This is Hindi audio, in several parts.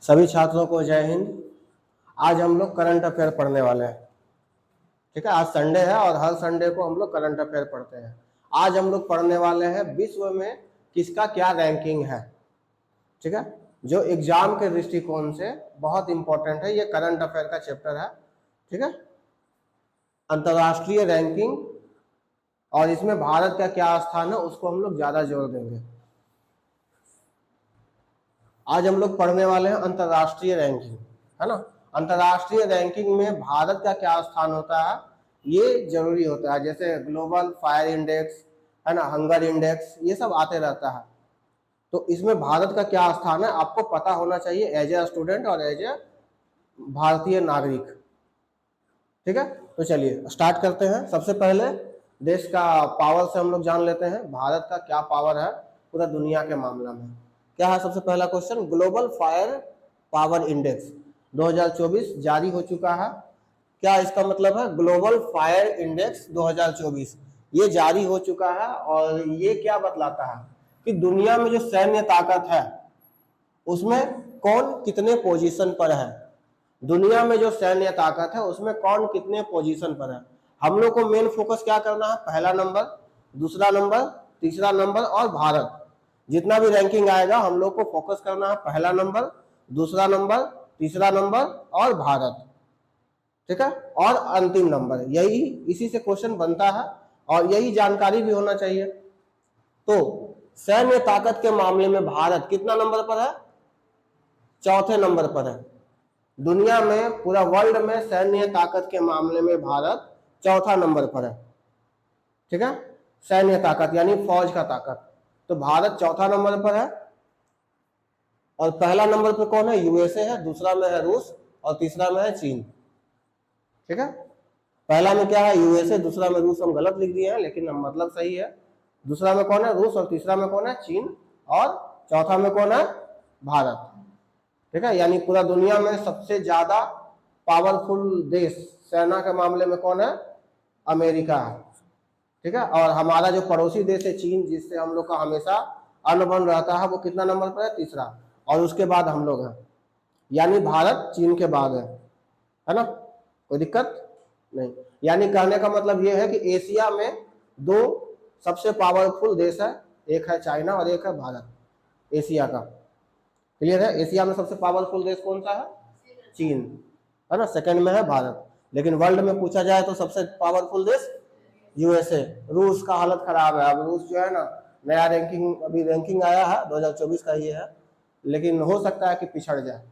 सभी छात्रों को जय हिंद। आज हम लोग करंट अफेयर पढ़ने वाले हैं। ठीक है, आज संडे है और हर संडे को हम लोग करंट अफेयर पढ़ते हैं। आज हम लोग पढ़ने वाले हैं विश्व में किसका क्या रैंकिंग है। ठीक है, जो एग्जाम के दृष्टिकोण से बहुत इंपॉर्टेंट है, ये करंट अफेयर का चैप्टर है। ठीक है, अंतरराष्ट्रीय रैंकिंग, और इसमें भारत का क्या स्थान है उसको हम लोग ज्यादा जोर देंगे। आज हम लोग पढ़ने वाले हैं अंतरराष्ट्रीय रैंकिंग, है ना। अंतरराष्ट्रीय रैंकिंग में भारत का क्या स्थान होता है ये जरूरी होता है। जैसे ग्लोबल फायर इंडेक्स, है ना, हंगर इंडेक्स, ये सब आते रहता है। तो इसमें भारत का क्या स्थान है आपको पता होना चाहिए एज ए स्टूडेंट और एज ए भारतीय नागरिक। ठीक है, तो चलिए स्टार्ट करते हैं। सबसे पहले देश का पावर से हम लोग जान लेते हैं, भारत का क्या पावर है पूरा दुनिया के मामला में। क्या है सबसे पहला question, global fire power index 2024 जारी हो चुका है। क्या इसका मतलब है, ग्लोबल फायर इंडेक्स 2024 ये जारी हो चुका है और ये क्या बतलाता है कि दुनिया में जो सैन्य ताकत है उसमें कौन कितने पोजीशन पर है। दुनिया में जो सैन्य ताकत है उसमें कौन कितने पोजीशन पर है। हम लोग को मेन फोकस क्या करना है, पहला नंबर, दूसरा नंबर, तीसरा नंबर और भारत। जितना भी रैंकिंग आएगा हम लोग को फोकस करना है पहला नंबर, दूसरा नंबर, तीसरा नंबर और भारत। ठीक है, और अंतिम नंबर, यही इसी से क्वेश्चन बनता है और यही जानकारी भी होना चाहिए। तो सैन्य ताकत के मामले में भारत कितना नंबर पर है, चौथे नंबर पर है। दुनिया में पूरा वर्ल्ड में सैन्य ताकत के मामले में भारत चौथा नंबर पर है। ठीक है, सैन्य ताकत यानी फौज का ताकत, तो भारत चौथा नंबर पर है। और पहला नंबर पर कौन है, यूएसए है, दूसरा में है रूस और तीसरा में है चीन। ठीक है, पहला में क्या है यूएसए, दूसरा में रूस, हम गलत लिख दिए हैं लेकिन मतलब सही है। दूसरा में कौन है, रूस, और तीसरा में कौन है, चीन, और चौथा में कौन है, भारत। ठीक है, यानी पूरा दुनिया में सबसे ज्यादा पावरफुल देश सेना के मामले में कौन है, अमेरिका है। ठीक है, और हमारा जो पड़ोसी देश है चीन, जिससे हम लोग का हमेशा अनबन रहता है, वो कितना नंबर पर है, तीसरा, और उसके बाद हम लोग हैं। यानी भारत चीन के बाद है ना, कोई दिक्कत नहीं। यानी कहने का मतलब ये है कि एशिया में दो सबसे पावरफुल देश है, एक है चाइना और एक है भारत, एशिया का। क्लियर है, एशिया में सबसे पावरफुल देश कौन सा है, चीन, है ना, सेकंड में है भारत। लेकिन वर्ल्ड में पूछा जाए तो सबसे पावरफुल देश यूएसए। रूस का हालत खराब है, अब रूस जो है ना, नया रैंकिंग, अभी रैंकिंग आया है 2024 का ये है, लेकिन हो सकता है कि पिछड़ जाए।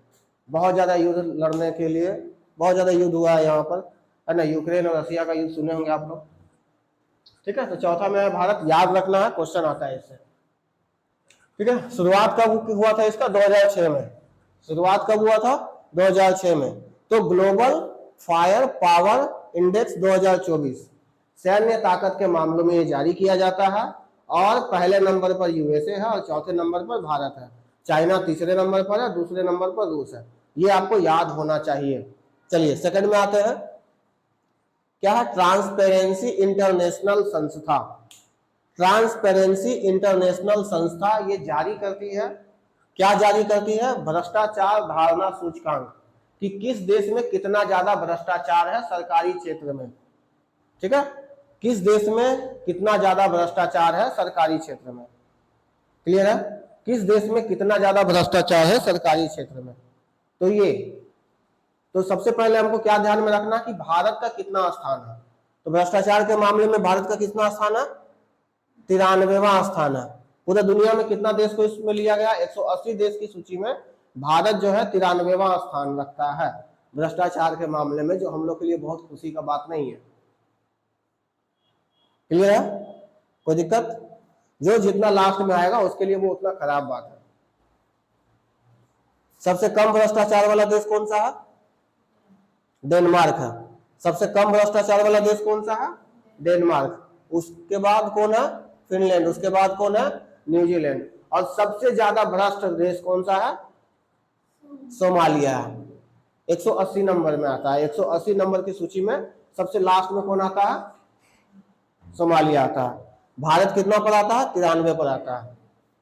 बहुत ज्यादा युद्ध लड़ने के लिए, बहुत ज्यादा युद्ध हुआ है यहाँ पर, है ना, यूक्रेन और रसिया का युद्ध सुने होंगे आप लोग। ठीक है, तो चौथा में है भारत, याद रखना है, क्वेश्चन आता है इससे। ठीक है, शुरुआत कब हुआ था इसका, 2006 में। शुरुआत कब हुआ था, 2006 में। तो ग्लोबल फायर पावर इंडेक्स 2024 सैन्य ताकत के मामलों में ये जारी किया जाता है, और पहले नंबर पर यूएसए है और चौथे नंबर पर भारत है। चाइना तीसरे नंबर पर है, दूसरे नंबर पर रूस है। ये आपको याद होना चाहिए। चलिए सेकंड में आते हैं, क्या है, ट्रांसपेरेंसी इंटरनेशनल संस्था। ट्रांसपेरेंसी इंटरनेशनल संस्था ये जारी करती है, क्या जारी करती है, भ्रष्टाचार धारणा सूचकांक, कि किस देश में कितना ज्यादा भ्रष्टाचार है सरकारी क्षेत्र में। ठीक है, किस देश में कितना ज्यादा भ्रष्टाचार है सरकारी क्षेत्र में। क्लियर है, किस देश में कितना ज्यादा भ्रष्टाचार है सरकारी क्षेत्र में। तो ये, तो सबसे पहले हमको क्या ध्यान में रखना कि भारत का कितना स्थान है। तो भ्रष्टाचार के मामले में भारत का कितना स्थान है, 93वां स्थान है। पूरे दुनिया में कितना देश को इसमें लिया गया, 180 देश की सूची में भारत जो है 93वां स्थान रखता है भ्रष्टाचार के मामले में, जो हम लोग के लिए बहुत खुशी का बात नहीं है। क्लियर है, कोई दिक्कत, जो जितना लास्ट में आएगा उसके लिए वो उतना खराब बात है। सबसे कम भ्रष्टाचार वाला देश कौन सा है, डेनमार्क है। सबसे कम भ्रष्टाचार वाला देश कौन सा है, डेनमार्क। उसके बाद कौन है, फिनलैंड। उसके बाद कौन है, न्यूजीलैंड। और सबसे ज्यादा भ्रष्ट देश कौन सा है, सोमालिया, 180 नंबर में आता है। 180 नंबर की सूची में सबसे लास्ट में कौन आता है, सोमालिया आता है। भारत कितना पर आता है, 93 पर आता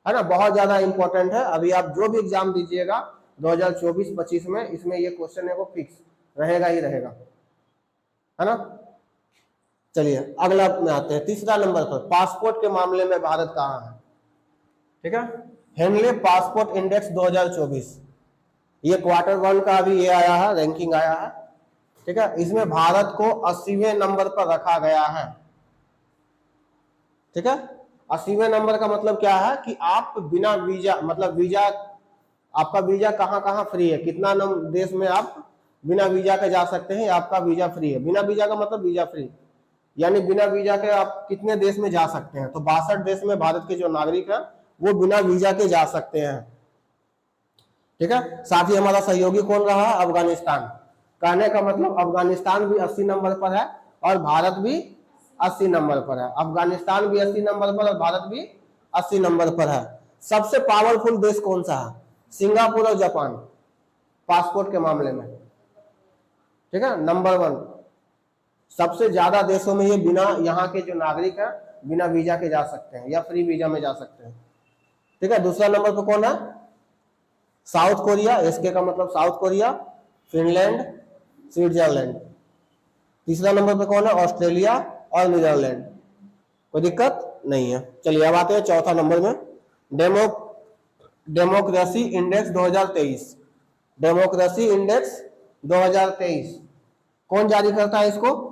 है ना। बहुत ज्यादा इंपॉर्टेंट है, अभी आप जो भी एग्जाम दीजिएगा 2024-25 में इसमें ये क्वेश्चन है वो फिक्स रहेगा ही रहेगा, है ना। चलिए अगला में आते हैं, तीसरा नंबर पर पासपोर्ट के मामले में भारत कहाँ है। ठीक है, हेनले पासपोर्ट इंडेक्स 2024, ये Q1 का अभी ये आया है, रैंकिंग आया है। ठीक है, इसमें भारत को 80वें नंबर पर रखा गया है। ठीक है, 80वें नंबर का मतलब क्या है कि आप बिना वीजा, मतलब वीजा, आपका वीजा कहाँ कहाँ फ्री है, कितना देश में आप बिना वीजा के जा सकते हैं, आपका वीजा फ्री है। बिना वीजा का मतलब वीजा फ्री, यानी बिना वीजा के आप कितने देश में जा सकते हैं, तो 62 देश में भारत के जो नागरिक हैं वो बिना वीजा के जा सकते हैं। ठीक है, साथ ही हमारा सहयोगी कौन रहा, अफगानिस्तान। कहने का मतलब अफगानिस्तान भी 80 नंबर पर है और भारत भी 80 नंबर पर है। अफगानिस्तान भी 80 नंबर पर और भारत भी 80 नंबर पर है। सबसे पावरफुल देश कौन सा है, सिंगापुर और जापान, पासपोर्ट के मामले में। ठीक है, नंबर 1, सबसे ज्यादा देशों में ये बिना, यहाँ के जो नागरिक हैं बिना वीजा के जा सकते हैं या फ्री वीजा में जा सकते हैं। ठीक है, दूसरा नंबर पर कौन है, साउथ कोरिया, एसके का मतलब साउथ कोरिया, फिनलैंड, स्विट्जरलैंड। तीसरा नंबर पर कौन है, ऑस्ट्रेलिया और नीदरलैंड। कोई दिक्कत नहीं है। चलिए अब आते हैं चौथा नंबर में, डेमोक्रेसी इंडेक्स 2023। डेमोक्रेसी इंडेक्स 2023 कौन जारी करता है इसको,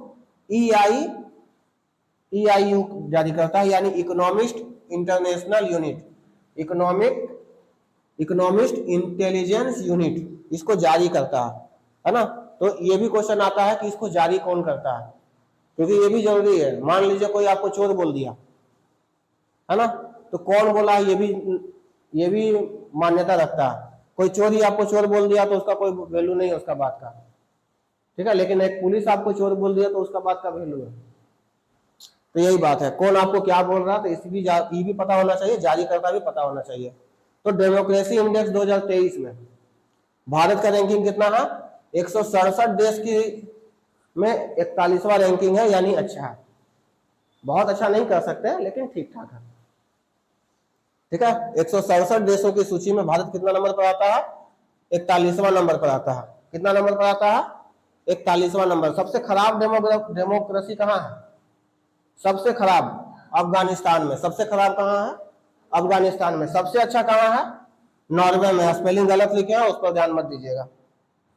EIU जारी करता है, यानी economist international unit, economist intelligence unit इसको जारी करता है ना। तो ये भी क्वेश्चन आता है कि इसको जारी कौन करता है, क्योंकि ये भी जरूरी है। मान लीजिए कोई आपको चोर बोल दिया, है ना, तो कौन बोला है ये भी मान्यता रखता है। कोई चोर ही आपको चोर बोल दिया तो उसका कोई वैल्यू नहीं है उसका बात का। ठीक है, लेकिन एक पुलिस आपको चोर बोल दिया तो उसका बात का वैल्यू है। तो यही बात है, कौन आपको क्या बोल रहा है, तो ये भी पता होना चाहिए, जारी करता भी पता होना चाहिए। तो डेमोक्रेसी इंडेक्स 2023 में भारत का रैंकिंग कितना है, 167 देश की में 41वां रैंकिंग है, यानी अच्छा है। बहुत अच्छा नहीं कर सकते लेकिन ठीक ठाक है। ठीक है, 167 देशों की सूची में भारत कितना नंबर पर आता है, 41वां नंबर पर आता है। कितना नंबर पर आता है, 41वां नंबर। सबसे खराब डेमोक्रेसी कहाँ है, सबसे खराब अफगानिस्तान में। सबसे खराब कहाँ है, अफगानिस्तान में। सबसे अच्छा कहाँ है, नॉर्वे में। स्पेलिंग गलत लिखे हैं, उस पर ध्यान मत दीजिएगा।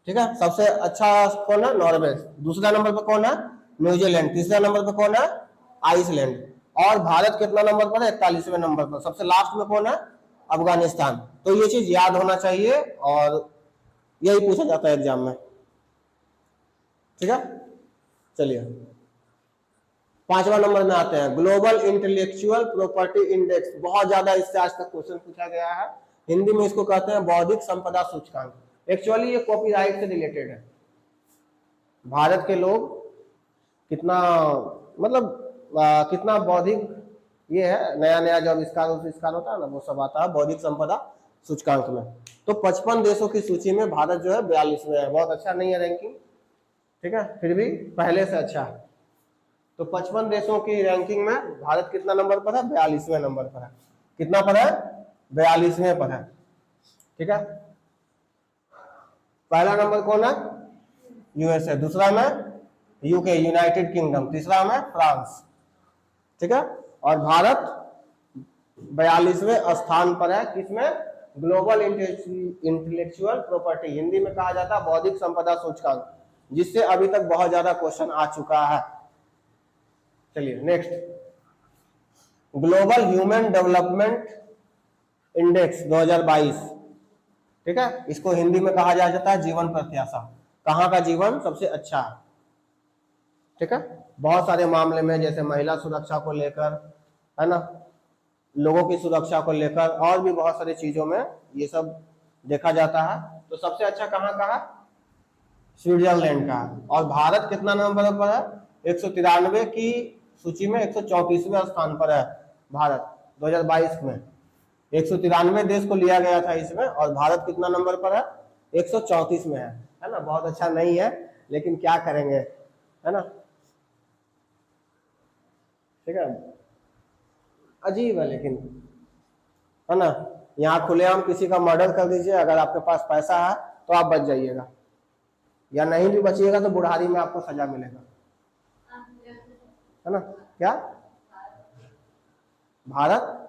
ठीक है, सबसे अच्छा कौन है, नॉर्वे। दूसरा नंबर पर कौन है, न्यूजीलैंड। तीसरा नंबर पर कौन है, आइसलैंड। और भारत कितना नंबर पर है, 41वें नंबर पर। सबसे लास्ट में कौन है, अफगानिस्तान। तो ये चीज याद होना चाहिए और यही पूछा जाता है एग्जाम में। ठीक है, चलिए 5वां नंबर में आते हैं, ग्लोबल इंटेलेक्चुअल प्रॉपर्टी इंडेक्स। बहुत ज्यादा इससे आज तक क्वेश्चन पूछा गया है। हिंदी में इसको कहते हैं बौद्धिक संपदा सूचकांक। एक्चुअली ये कॉपीराइट से रिलेटेड है। भारत के लोग कितना, मतलब कितना बौद्धिक ये है, नया नया जो आविष्कार होता है ना, वो सब आता है बौद्धिक संपदा सूचकांक में। तो 55 देशों की सूची में भारत जो है 42वें है। बहुत अच्छा नहीं है रैंकिंग, ठीक है, फिर भी पहले से अच्छा है। तो 55 देशों की रैंकिंग में भारत कितना नंबर पर है, 42वें नंबर पर है। कितना पर है, 42वें पर है। ठीक है, पहला नंबर कौन है, यूएसए। दूसरा में यूके, यूनाइटेड किंगडम। तीसरा में फ्रांस। ठीक है, और भारत 42वें स्थान पर है। किसमें, ग्लोबल इंटेलेक्चुअल प्रॉपर्टी, हिंदी में कहा जाता है बौद्धिक संपदा सूचकांक, जिससे अभी तक बहुत ज्यादा क्वेश्चन आ चुका है। चलिए next, global human development index 2022। ठीक है, इसको हिंदी में कहा जाता है जीवन प्रत्याशा। कहाँ का जीवन सबसे अच्छा है। ठीक है, बहुत सारे मामले में, जैसे महिला सुरक्षा को लेकर, है ना, लोगों की सुरक्षा को लेकर, और भी बहुत सारी चीजों में ये सब देखा जाता है। तो सबसे अच्छा कहाँ का है, स्विट्जरलैंड का। और भारत कितना नंबर पर है, 193 की सूची में 134वें स्थान पर है भारत 2022 में। 193 देश को लिया गया था इसमें, और भारत कितना नंबर पर है, 134 में है ना। बहुत अच्छा नहीं है लेकिन क्या करेंगे, है ना। ठीक है, अजीब है लेकिन, है ना। यहाँ खुलेआम किसी का मर्डर कर दीजिए, अगर आपके पास पैसा है तो आप बच जाइएगा, या नहीं भी बचिएगा तो बुढ़ारी में आपको सजा मिलेगा, है ना। क्या भारत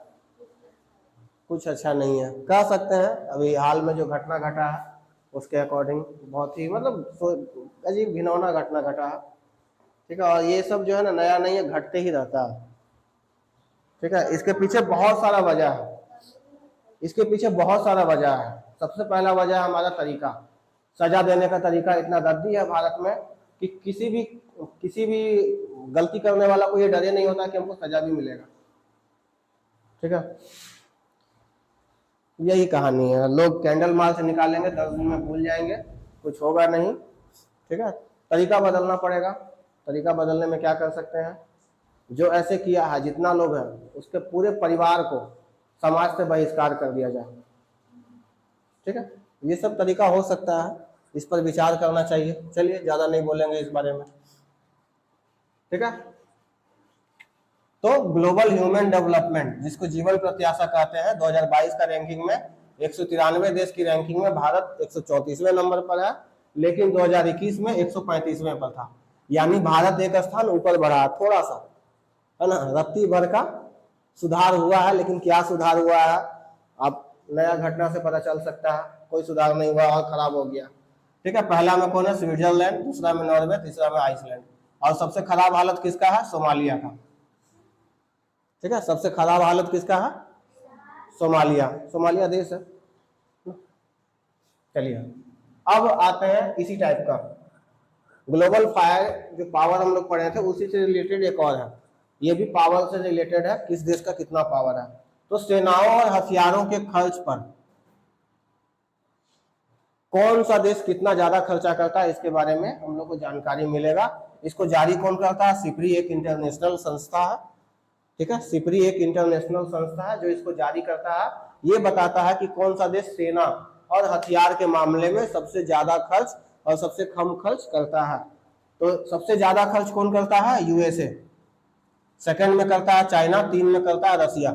कुछ अच्छा नहीं है, कह सकते हैं। अभी हाल में जो घटना घटा है उसके अकॉर्डिंग बहुत ही मतलब अजीब घिनौना घटना घटा है, ठीक है। और ये सब जो है ना नया नहीं है, घटते ही रहता है, ठीक है। इसके पीछे बहुत सारा वजह है, इसके पीछे बहुत सारा वजह है। सबसे पहला वजह है हमारा तरीका, सजा देने का तरीका इतना गद्दी है भारत में कि किसी भी गलती करने वाला को ये डरे नहीं होता कि हमको सजा भी मिलेगा, ठीक है। यही कहानी है, लोग कैंडल मार्च निकालेंगे 10 दिन में भूल जाएंगे, कुछ होगा नहीं, ठीक है। तरीका बदलना पड़ेगा। तरीका बदलने में क्या कर सकते हैं, जो ऐसे किया है जितना लोग हैं उसके पूरे परिवार को समाज से बहिष्कार कर दिया जाए, ठीक है। ये सब तरीका हो सकता है, इस पर विचार करना चाहिए। चलिए ज्यादा नहीं बोलेंगे इस बारे में, ठीक है। तो ग्लोबल ह्यूमन डेवलपमेंट जिसको जीवन प्रत्याशा कहते हैं, 2022 का रैंकिंग में 193 देश की रैंकिंग में भारत 134वें नंबर पर है, लेकिन 2021 में 135वें पर था, यानी भारत एक स्थान ऊपर बढ़ा, थोड़ा सा, है ना, रत्ती भर का सुधार हुआ है। लेकिन क्या सुधार हुआ है अब नया घटना से पता चल सकता है, कोई सुधार नहीं हुआ और खराब हो गया, ठीक है। पहला में कौन है, स्विट्जरलैंड, दूसरा में नॉर्वे, तीसरा में आइसलैंड, और सबसे खराब हालत किसका है, सोमालिया का, ठीक है। सबसे खराब हालत किसका है, सोमालिया, सोमालिया देश है। चलिए अब आते हैं इसी टाइप का ग्लोबल फायर जो पावर हम लोग पढ़े थे उसी से रिलेटेड एक और है, ये भी पावर से रिलेटेड है, किस देश का कितना पावर है। तो सेनाओं और हथियारों के खर्च पर कौन सा देश कितना ज्यादा खर्चा करता है, इसके बारे में हम लोग को जानकारी मिलेगा। इसको जारी कौन करता है, सिपरी एक इंटरनेशनल संस्था है, ठीक है। सिपरी एक इंटरनेशनल संस्था है जो इसको जारी करता है, ये बताता है कि कौन सा देश सेना और हथियार के मामले में सबसे ज्यादा खर्च और सबसे कम खर्च करता है। तो सबसे ज्यादा खर्च कौन करता है, यूएसए, सेकंड में करता है चाइना, 3 में करता है रसिया।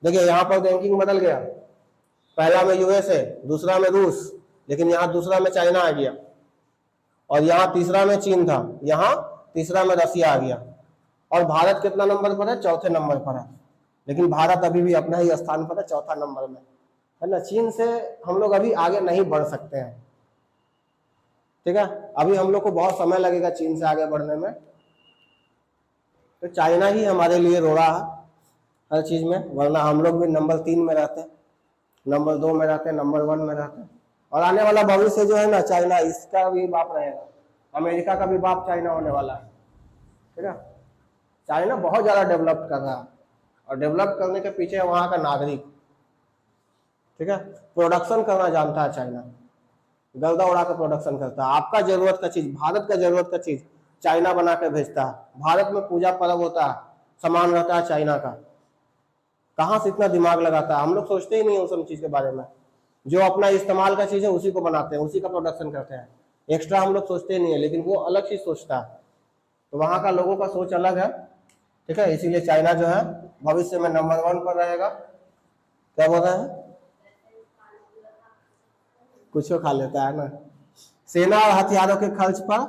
देखिए यहाँ पर रैंकिंग बदल गया, पहला में यूएसए, दूसरा में रूस, लेकिन यहाँ दूसरा में चाइना आ गया, और यहाँ तीसरा में चीन था, यहाँ तीसरा में रसिया आ गया, और भारत कितना नंबर पर है, चौथे नंबर पर है। लेकिन भारत अभी भी अपना ही स्थान पर है, चौथा नंबर में, है ना। चीन से हम लोग अभी आगे नहीं बढ़ सकते हैं, ठीक है। अभी हम लोग को बहुत समय लगेगा चीन से आगे बढ़ने में, तो चाइना ही हमारे लिए रोड़ा है हर चीज में, वरना हम लोग भी नंबर 3 में रहते हैं, नंबर 2 में रहते हैं, नंबर 1 में रहते हैं। और आने वाला भविष्य जो है ना, चाइना इसका भी बाप रहेगा, अमेरिका का भी बाप चाइना होने वाला है, ठीक है। चाइना बहुत ज्यादा डेवलप कर रहा है, और डेवलप करने के पीछे है वहां का नागरिक, ठीक है। प्रोडक्शन करना जानता है चाइना, गर्दा उड़ा कर प्रोडक्शन करता है। आपका जरूरत का चीज, भारत का जरूरत का चीज चाइना बना के भेजता है। भारत में पूजा पर्व होता है, सामान रहता है चाइना का, कहाँ से इतना दिमाग लगाता है, हम लोग सोचते ही नहीं उन सब चीज के बारे में। जो अपना इस्तेमाल का चीज है उसी को बनाते हैं, उसी का प्रोडक्शन करते हैं, एक्स्ट्रा हम लोग सोचते नहीं है, लेकिन वो अलग चीज सोचता है। तो वहां का लोगों का सोच अलग है, ठीक है। इसीलिए चाइना जो है भविष्य में नंबर 1 पर रहेगा। क्या बोल रहे हैं, कुछ खा लेता है ना। सेना और हथियारों के खर्च पर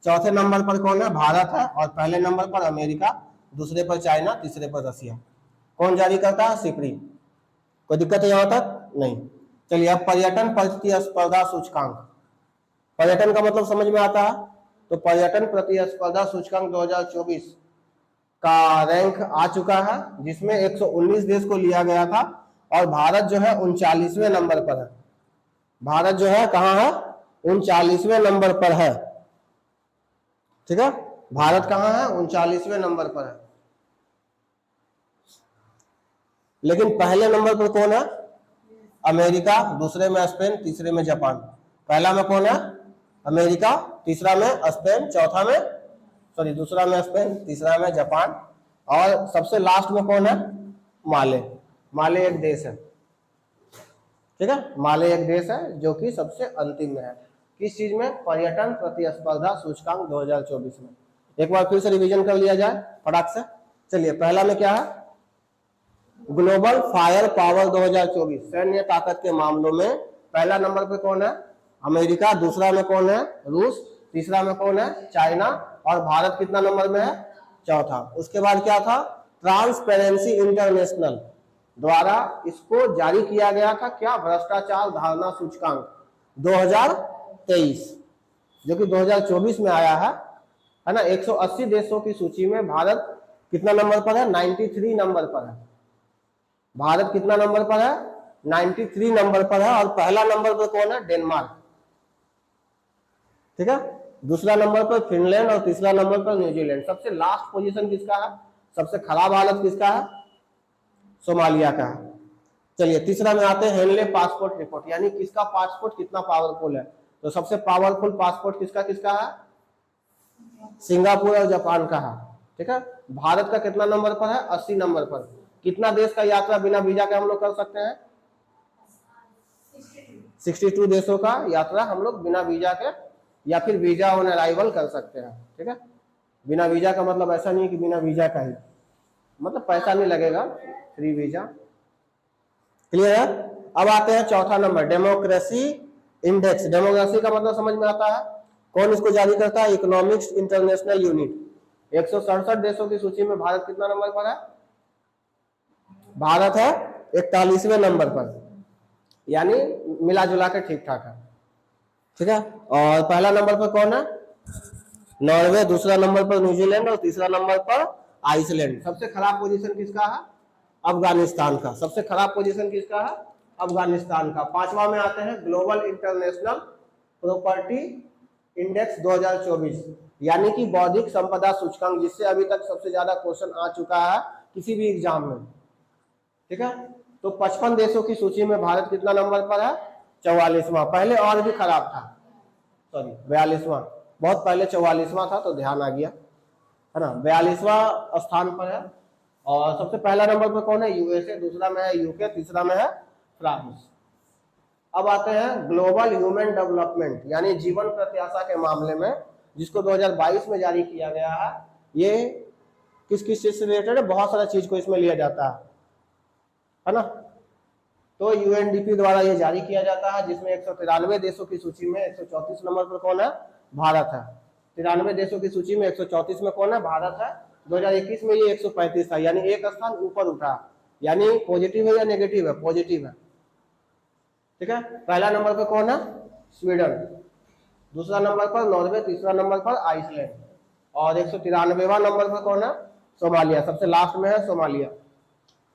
चौथे नंबर पर कौन है, भारत है, और पहले नंबर पर अमेरिका, दूसरे पर चाइना, तीसरे पर रसिया। कौन जारी करता है, सिपरी। कोई दिक्कत है यहाँ तक, नहीं। चलिए अब पर्यटन प्रतिस्पर्धा सूचकांक, पर्यटन का मतलब समझ में आता है। तो पर्यटन प्रतिस्पर्धा सूचकांक 2024 का रैंक आ चुका है, जिसमें 119 देश को लिया गया था, और भारत जो है 39वें नंबर पर है। भारत जो है कहाँ है, 39वें नंबर पर है, ठीक है। भारत कहाँ है, 39वें नंबर पर है। लेकिन पहले नंबर पर कौन है, अमेरिका, दूसरे में स्पेन, तीसरे में जापान। पहला में कौन है, अमेरिका, तीसरा में स्पेन, चौथा में सॉरी दूसरा में स्पेन, तीसरा में जापान, और सबसे लास्ट में कौन है, माले। माले एक देश है, ठीक है। माले एक देश है जो कि सबसे अंतिम में है। किस चीज में, पर्यटन प्रतिस्पर्धा सूचकांक 2024 में। एक बार फिर से रिवीजन कर लिया जाए फटाक से। चलिए पहला में क्या है, ग्लोबल फायर पावर 2024 सैन्य ताकत के मामलों में पहला नंबर पे कौन है? अमेरिका। दूसरा में कौन है? रूस। तीसरा में कौन है? चाइना। और भारत कितना नंबर में है? चौथा। उसके बाद क्या था? ट्रांसपेरेंसी इंटरनेशनल द्वारा इसको जारी किया गया था क्या? भ्रष्टाचार धारणा सूचकांक 2023, जो कि 2024 में आया है ना। 180 देशों की सूची में भारत कितना नंबर पर है? 93 नंबर पर है। भारत कितना नंबर पर है? 93 नंबर पर है। और पहला नंबर पर कौन है? डेनमार्क। ठीक है। दूसरा नंबर पर फिनलैंड और तीसरा नंबर पर न्यूजीलैंड। सबसे लास्ट पोजीशन किसका है? सबसे खराब हालत किसका है? सोमालिया का है। चलिए तीसरा में आते हैं, हेनले पासपोर्ट रिपोर्ट, यानी किसका पासपोर्ट कितना पावरफुल है। तो सबसे पावरफुल पासपोर्ट किसका किसका है? सिंगापुर और जापान का है। ठीक है। भारत का कितना नंबर पर है? 80 नंबर पर। कितना देश का यात्रा बिना वीजा के हम लोग कर सकते हैं? 62 देशों का यात्रा हम लोग बिना वीजा के या फिर वीजा ऑन अराइवल कर सकते हैं। ठीक है। बिना वीजा का मतलब ऐसा नहीं कि बिना वीजा का ही, मतलब पैसा नहीं लगेगा, फ्री वीजा। क्लियर है। अब आते हैं चौथा नंबर, डेमोक्रेसी इंडेक्स। डेमोक्रेसी का मतलब समझ में आता है? कौन इसको जारी करता है? Economics international unit. 167 देशों की सूची में भारत कितना नंबर पर है? भारत है 41वें नंबर पर, यानी मिला जुला के ठीक ठाक है। ठीक है। और पहला नंबर पर कौन है? नॉर्वे। दूसरा नंबर पर न्यूजीलैंड और तीसरा नंबर पर आइसलैंड। सबसे खराब पोजीशन किसका है? अफगानिस्तान का। सबसे खराब पोजीशन किसका है? अफगानिस्तान का। पांचवा में आते हैं ग्लोबल इंटरनेशनल प्रॉपर्टी इंडेक्स 2024, यानी कि बौद्धिक संपदा सूचकांक, जिससे अभी तक सबसे ज्यादा क्वेश्चन आ चुका है किसी भी एग्जाम में। ठीक है। तो 55 देशों की सूची में भारत कितना नंबर पर है? 44वां। पहले और भी खराब था, सॉरी 42वां। बहुत पहले 44वां था तो ध्यान आ गया, है ना। 42वां स्थान पर है। और सबसे पहला नंबर पर कौन है? यूएसए। दूसरा में है यूके। तीसरा में है फ्रांस। अब आते हैं ग्लोबल ह्यूमन डेवलपमेंट, यानी जीवन प्रत्याशा के मामले में, जिसको 2022 में जारी किया गया है। ये किस किस चीज से रिलेटेड है? बहुत सारा चीज को इसमें लिया जाता है ना। तो यूएनडीपी द्वारा ये जारी किया जाता है, जिसमें 193 देशों की सूची में 134 नंबर पर कौन है? भारत है। 93 देशों की सूची में 134 में कौन है? भारत है। 2021 में ये 135 था, यानी एक स्थान ऊपर उठा। यानी पॉजिटिव है या नेगेटिव है? पॉजिटिव है। ठीक है। पहला नंबर पर कौन है? स्वीडन। दूसरा नंबर पर नॉर्वे। तीसरा नंबर पर आइसलैंड। और 193वां नंबर पर कौन है? सोमालिया। सबसे लास्ट में है सोमालिया।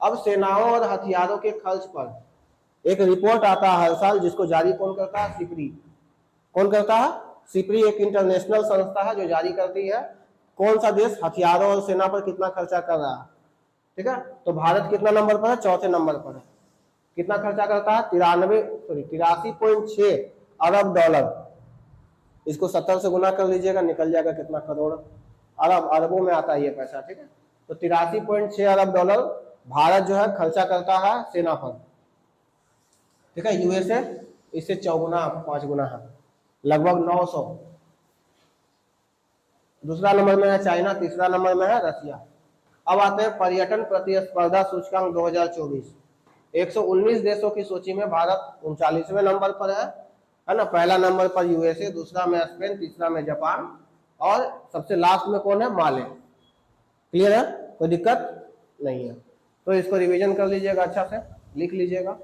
अब सेनाओं और हथियारों के खर्च पर एक रिपोर्ट आता है हर साल, जिसको जारी कौन करता है? सिप्री। कौन करता है? सिप्री एक इंटरनेशनल संस्था है जो जारी करती है कौन सा देश हथियारों और सेना पर कितना खर्चा कर रहा है। ठीक है। तो भारत कितना नंबर पर है? चौथे नंबर पर है। कितना खर्चा करता है? 83.6 अरब डॉलर। इसको 70 से गुना कर लीजिएगा, निकल जाएगा कितना? करोड़। अरब, अरबों में आता है ये पैसा। ठीक है। तो 83.6 अरब डॉलर भारत जो है खर्चा करता है सेना पर। ठीक है। यूएसए इससे 4 गुना 5 गुना है, लगभग 900। दूसरा नंबर में है चाइना। तीसरा नंबर में है रसिया। अब आते हैं पर्यटन प्रतिस्पर्धा सूचकांक 2024। 119 देशों की सूची में भारत 39वें नंबर पर है ना। पहला नंबर पर यूएसए। दूसरा में स्पेन। तीसरा में जापान। और सबसे लास्ट में कौन है? माले। क्लियर है? कोई दिक्कत नहीं है। तो इसको रिवीजन कर लीजिएगा, अच्छा से लिख लीजिएगा।